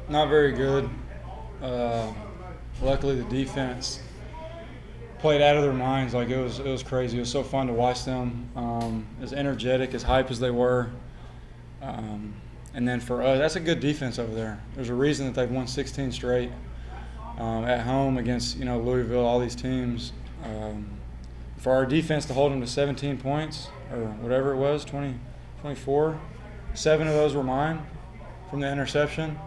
Not very good. Luckily, the defense played out of their minds. Like it was crazy. It was so fun to watch them. As energetic, as hype as they were. And then for us, that's a good defense over there. There's a reason that they've won 16 straight at home against Louisville, all these teams. For our defense to hold them to 17 points or whatever it was, 24, 7 of those were mine from the interception.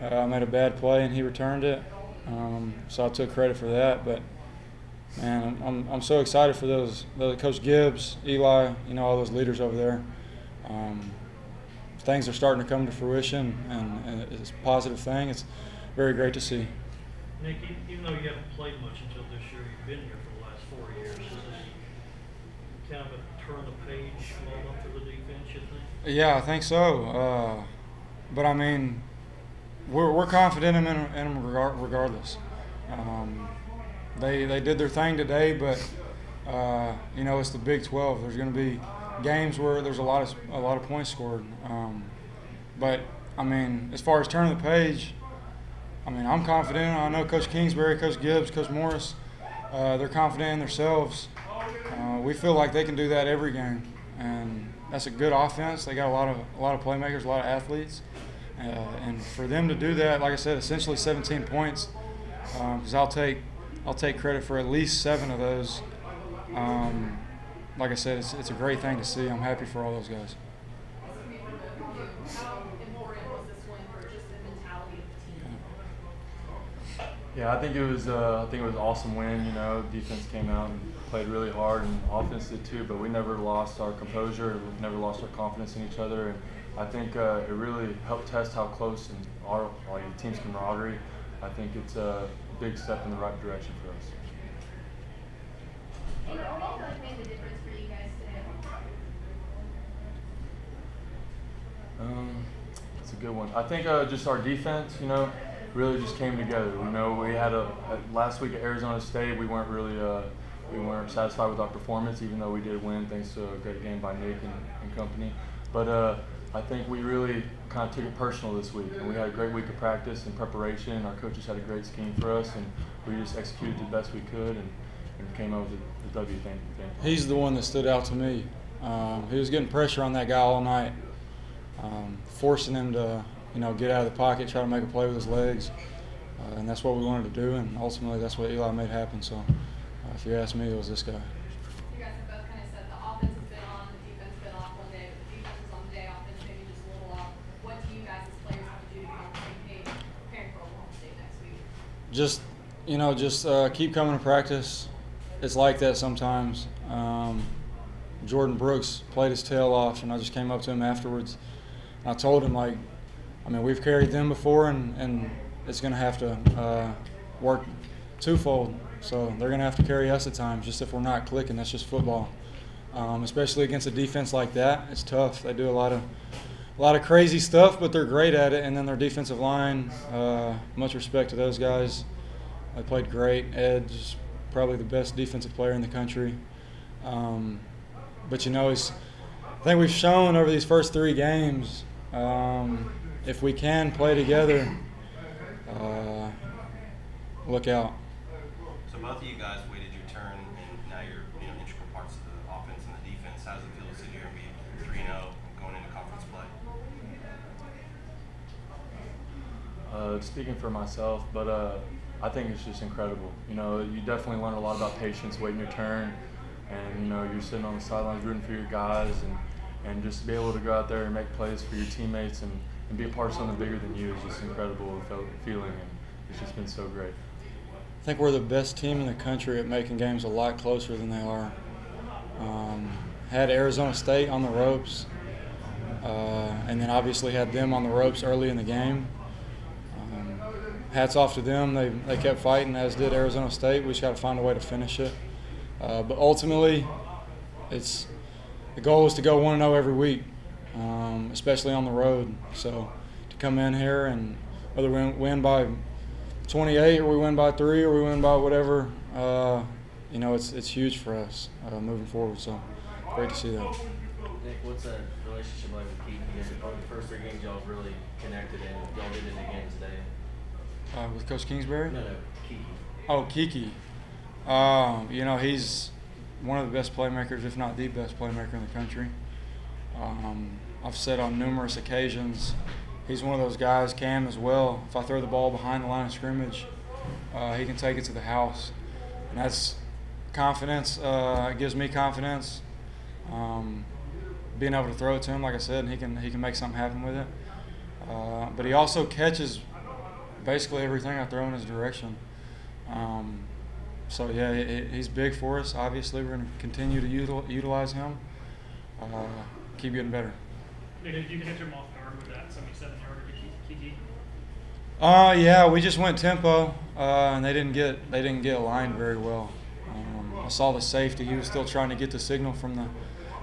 I made a bad play and he returned it, so I took credit for that. But man, I'm so excited for those Coach Gibbs, Eli, all those leaders over there. Things are starting to come to fruition, and it's a positive thing. It's very great to see. Nick, even though you haven't played much until this year, you've been here for the last 4 years. Is this kind of a turn the page moment for the defense, you think? Yeah, I think so. But I mean, we're confident in them regardless. They did their thing today, but it's the Big 12. There's going to be games where there's a lot of points scored. But I mean, as far as turning the page, I mean, I'm confident. I know Coach Kingsbury, Coach Gibbs, Coach Morris, they're confident in themselves. We feel like they can do that every game, and that's a good offense. They got a lot of playmakers, a lot of athletes, and for them to do that, like I said, essentially 17 points. Because I'll take credit for at least 7 of those. Like I said, it's a great thing to see. I'm happy for all those guys. How important was this win for just the mentality of the team? Yeah, I think it was an awesome win. Defense came out and played really hard, and offense did too. But we never lost our composure. We never lost our confidence in each other. And I think it really helped test how close and our team's camaraderie. I think it's a big step in the right direction for us. What do you feel like made the difference for you guys today? It's a good one. I think just our defense, really just came together. We had last week at Arizona State, we weren't really we weren't satisfied with our performance, even though we did win thanks to a great game by Nick and company. But I think we really kind of took it personal this week, and we had a great week of practice and preparation. Our coaches had a great scheme for us, and we just executed the best we could and came out with the W. Thank you. He's the one that stood out to me. He was getting pressure on that guy all night, forcing him to get out of the pocket, try to make a play with his legs, and that's what we wanted to do, and ultimately that's what Eli made happen. So if you ask me, it was this guy. You guys have both kind of said the offense has been on, the defense has been off one day, but the defense is on the day, offense maybe just a little off. What do you guys as players have to do to be on the same page preparing for Oklahoma State next week? Just keep coming to practice. It's like that sometimes. Jordan Brooks played his tail off, and I just came up to him afterwards. And I told him, we've carried them before, and it's going to have to work twofold. So they're going to have to carry us at times, just if we're not clicking. That's just football. Especially against a defense like that, it's tough. They do a lot of crazy stuff, but they're great at it. And then their defensive line, much respect to those guys. They played great. Ed's probably the best defensive player in the country. But I think we've shown over these first 3 games, if we can play together, look out. So both of you guys waited your turn, and now you're integral parts of the offense and the defense. How does it feel to sit here and be 3-0 going into conference play? Speaking for myself, but I think it's just incredible. You definitely learn a lot about patience, waiting your turn, and you're sitting on the sidelines rooting for your guys, and just to be able to go out there and make plays for your teammates and be a part of something bigger than you is just incredible feeling, and it's just been so great. I think we're the best team in the country at making games a lot closer than they are. Had Arizona State on the ropes, and then obviously had them on the ropes early in the game. Hats off to them. They kept fighting, as did Arizona State. We just got to find a way to finish it. But ultimately, the goal is to go 1-0 every week, especially on the road. So to come in here and whether we win by 28 or we win by 3 or we win by whatever, it's huge for us moving forward. So great to see that. Nick, what's that relationship like with Keith? You guys, probably the first 3 games y'all have really connected, and y'all did it again today. With Coach Kingsbury? No, Kiki. Oh, Kiki. You know, he's one of the best playmakers, if not the best playmaker in the country. I've said on numerous occasions, he's one of those guys, Cam as well. If I throw the ball behind the line of scrimmage, he can take it to the house. And that's confidence. It gives me confidence. Being able to throw it to him, like I said, and he can make something happen with it. But he also catches basically everything I throw in his direction. So yeah, he's big for us. Obviously, we're going to continue to utilize him. Keep getting better. Did you catch him off guard with that 77-yarder to Kiki? Yeah, we just went tempo, and they didn't get aligned very well. I saw the safety; he was still trying to get the signal from the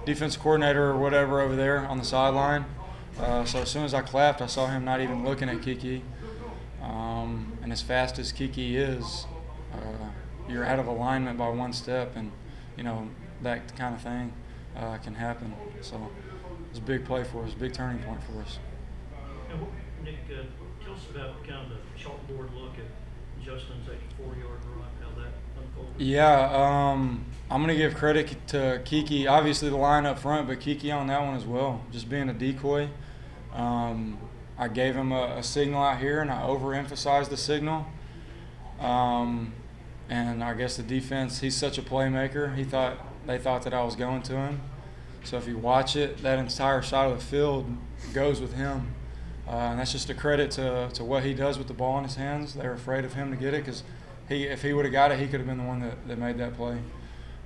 defense coordinator or whatever over there on the sideline. So as soon as I clapped, I saw him not even looking at Kiki. And as fast as Kiki is, you're out of alignment by 1 step, and you know that kind of thing can happen. So it's a big play for us, big turning point for us. And Nick, tell us about kind of the chalkboard look at Justin's 84-yard run, how that unfolded. Yeah, I'm going to give credit to Kiki. Obviously the line up front, but Kiki on that one as well, just being a decoy. I gave him a signal out here, and I overemphasized the signal. And I guess the defense, he's such a playmaker, they thought that I was going to him. So if you watch it, that entire side of the field goes with him. And that's just a credit to what he does with the ball in his hands. They're afraid of him to get it because if he would have got it, he could have been the one that made that play.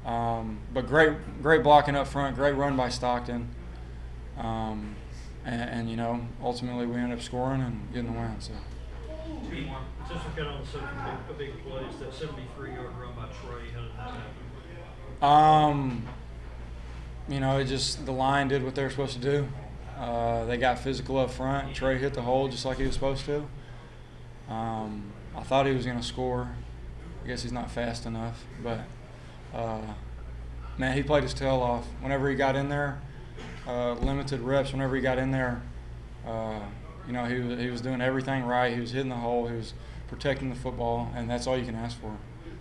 But great blocking up front, great run by Stockton. And you know, ultimately we ended up scoring and getting the win. So. Since we're kind of on the subject of big plays, that 73-yard run by Trey, how did that happen? You know, the line did what they were supposed to do. They got physical up front. Trey hit the hole just like he was supposed to. I thought he was going to score. I guess he's not fast enough, but man, he played his tail off. Whenever he got in there, limited reps. Whenever he got in there, you know, he was doing everything right. He was hitting the hole. He was protecting the football, and that's all you can ask for.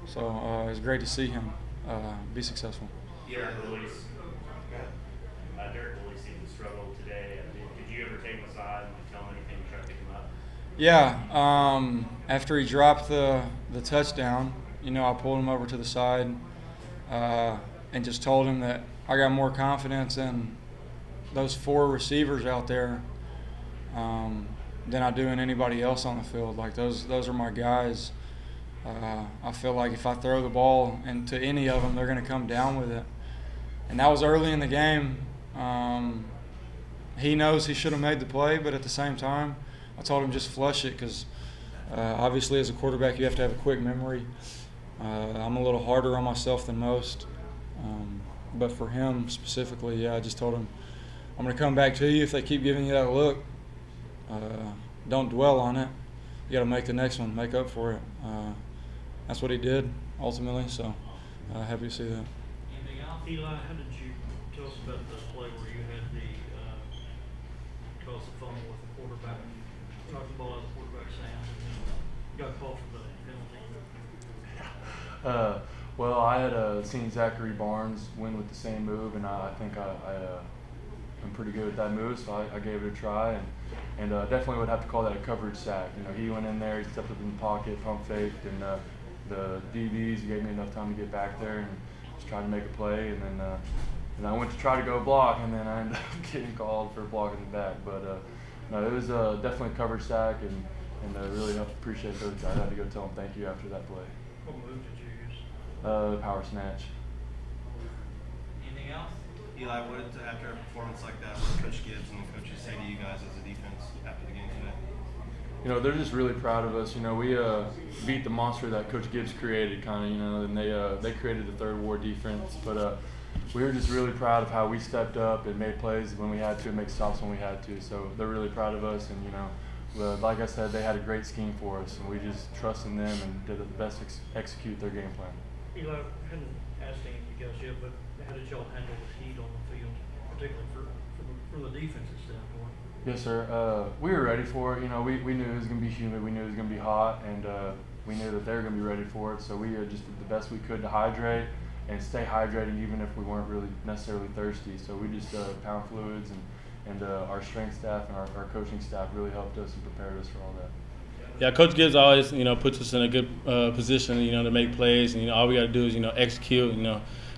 So it was great to see him be successful. Derek Willie seemed to struggle today. Did you ever take him aside and tell him anything to try to pick him up? Yeah. After he dropped the touchdown, you know, I pulled him over to the side and just told him that I got more confidence in those 4 receivers out there than I do in anybody else on the field. Like those are my guys. I feel like if I throw the ball into any of them, they're going to come down with it. And that was early in the game. He knows he should have made the play, but at the same time, I told him just flush it because obviously as a quarterback you have to have a quick memory. I'm a little harder on myself than most. But for him specifically, yeah, I just told him, I'm going to come back to you if they keep giving you that look. Don't dwell on it. You got to make the next one, make up for it. That's what he did ultimately, so happy to see that. Anything else? Eli, how did you tell us about the play where you had the cause the fumble with the quarterback, knocked the ball out of the quarterback's hands, and then got called for the penalty? Well, I had seen Zachary Barnes win with the same move, and I think I'm pretty good at that move, so I gave it a try, and definitely would have to call that a coverage sack. You know, he went in there, he stepped up in the pocket, pump faked, and the DBs gave me enough time to get back there and just try to make a play, and then I went to try to go block, and then I ended up getting called for blocking the back. But no, it was definitely a coverage sack, and I really appreciate those guys. I had to go tell them thank you after that play. What move did you use? Power snatch. Anything else? Eli, what did, after a performance like that, what did Coach Gibbs and the coaches say to you guys as a defense after the game today? You know, they're just really proud of us. You know, we beat the monster that Coach Gibbs created, kind of. You know, and they created the third ward defense. But we were just really proud of how we stepped up and made plays when we had to, and make stops when we had to. So they're really proud of us. And you know, like I said, they had a great scheme for us, and we just trusted them and did the best execute their game plan. Eli, I hadn't asked any of you guys yet, but how did y'all handle the heat on the field? particularly from the defensive standpoint? Yes, sir. We were ready for it. You know, we knew it was going to be humid. We knew it was going to be hot, and we knew that they were going to be ready for it. So we just did the best we could to hydrate and stay hydrated, even if we weren't really necessarily thirsty. So we just pound fluids, and our strength staff and our coaching staff really helped us and prepared us for all that. Yeah, Coach Gibbs always, puts us in a good position, to make plays. And, all we got to do is, execute,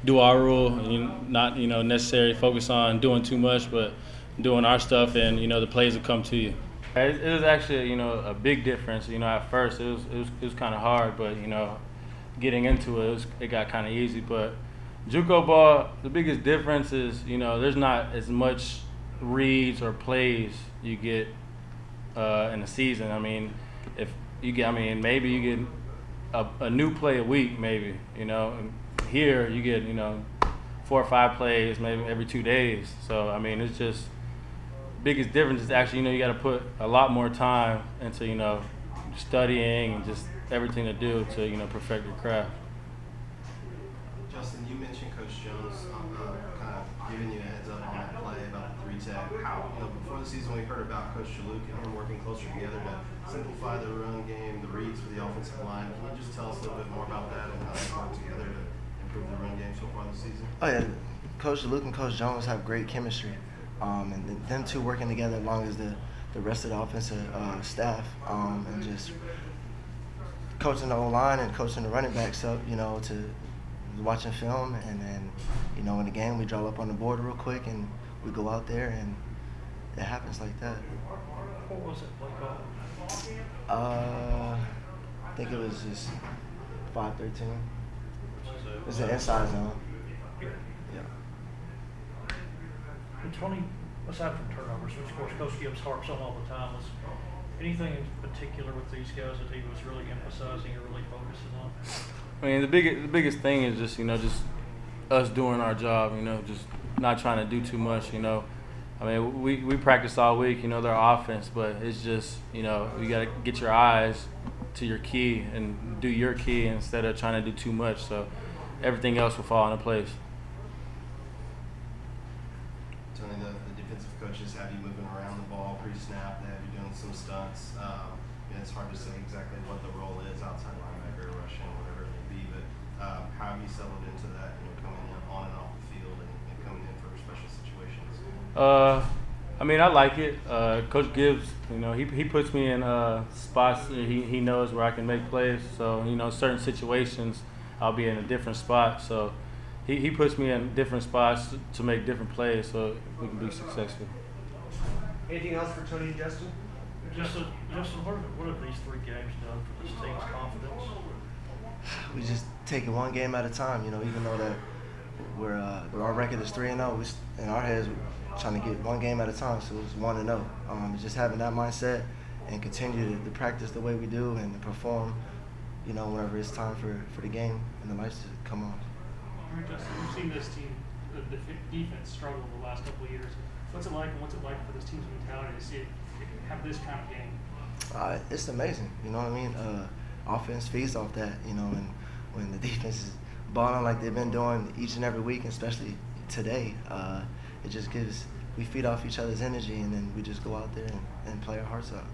do our role, and not, necessarily focus on doing too much, but doing our stuff, and, the plays will come to you. It was actually, a big difference. At first it was kind of hard, but, getting into it got kind of easy. But JUCO ball, the biggest difference is, there's not as much reads or plays you get in a season. I mean, if you get, maybe you get a new play a week, maybe, and here you get, 4 or 5 plays maybe every 2 days. So, it's just, biggest difference is actually, you got to put a lot more time into, studying and just everything to do to, perfect your craft. Justin, you mentioned Coach Jones kind of giving you a heads up on that play about the 3-tech. How, before the season we heard about Coach Chaluk and him working closer together to simplify the run game, the reads for the offensive line. Can you just tell us a little bit more about that and how they work together to improve the run game so far this season? Oh yeah, Coach Chaluk and Coach Jones have great chemistry, and them two working together along as the rest of the offensive staff, and just coaching the O-line and coaching the running backs up, to watching film, and then, in the game we draw up on the board real quick and we go out there and it happens like that. What was it play called? I think it was just 5-13. It's an inside zone. Yeah. And Tony, aside from turnovers, which of course Coach Gibbs harps on all the time, was anything in particular with these guys that he was really emphasizing or really focusing on? The biggest thing is just, just us doing our job, just not trying to do too much, we practice all week, their offense, but it's just, you got to get your eyes to your key and do your key instead of trying to do too much, so everything else will fall into place. Tony, the defensive coaches have you moving around the ball pre-snap. They have you doing some stunts. It's hard to say exactly what the role is, outside linebacker, rushing, whatever it may be, but how have you settled into that, coming in on and off the field and coming in for special situations? I like it. Coach Gibbs, he puts me in spots he knows where I can make plays. So, certain situations I'll be in a different spot. So he puts me in different spots to make different plays so we can be successful. Anything else for Tony and Justin? Justin, what have these 3 games done for this team's confidence? We just take it one game at a time, even though that our record is 3-0, in our heads we're trying to get one game at a time, so it's 1-0. Just having that mindset and continue to practice the way we do and to perform, whenever it's time for the game and the lights to come on. All right, Justin, we've seen this team, the defense, struggle the last couple of years. What's it like, and what's it like for this team's mentality to see it have this kind of game? It's amazing, offense feeds off that, and when the defense is balling like they've been doing each and every week, especially today, it just we feed off each other's energy, and then we just go out there and play our hearts out.